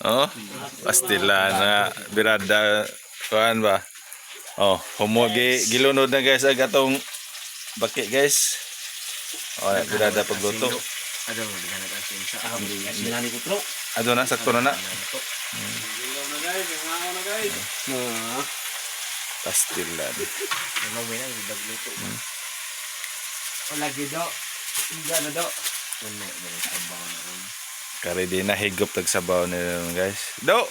Oh, pastilan na birada kuan ba. Oh, humugi gilunod na guys ag atong baki guys. Oh, birada pagluto. Aduh, dengan asin sa sinani ko tro. Ado na sakto na na. Pastilan. Ano ba yan? Dagluto. Lagi do. Iga na do. Ano sabaw na. Kari di na higop tag sabaw nila guys. Do.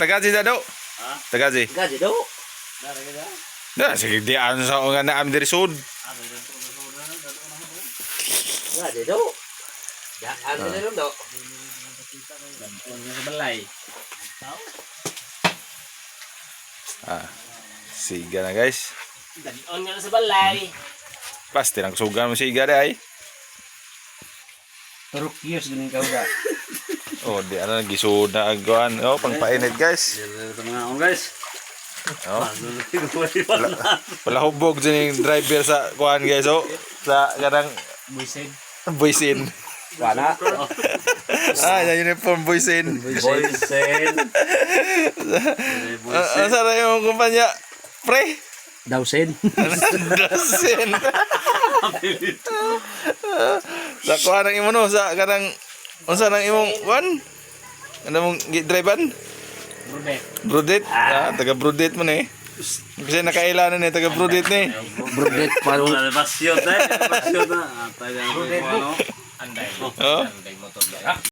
Tagazi da do. Ha? Tagazi. Gaji do. Da sige di an sa nga na am diri sud. Gaji do. Ya, ano na ron do? Lampong sa balay. Ah. Siga na guys. Dalion nga sa balay. Pasti nang sugan mo siga de ay. Pero kiyos ganing kauga. Oh, di ana gisud na agwan. Oh, pangpainit guys. Ito mga on guys. Oh. Pala hubog din yung driver sa kuan guys. Oh, sa kanang Buisin. boysin. Wala. Ah, yung uniform boysin. Boysen. Asa na yung kumpanya? Pre? Dausen. Dasin. Sa kuha ng imo no, sa kanang unsa nang imong kuan? Ano mong drivean? Brudet. Brudet. Ah, taga Brudet mo ni. Kasi nakailanan ni taga Brudet ni. Brudet pa ron. Pasyon na. Pasyon na. Brudet. Anday. Oh. Anday motor.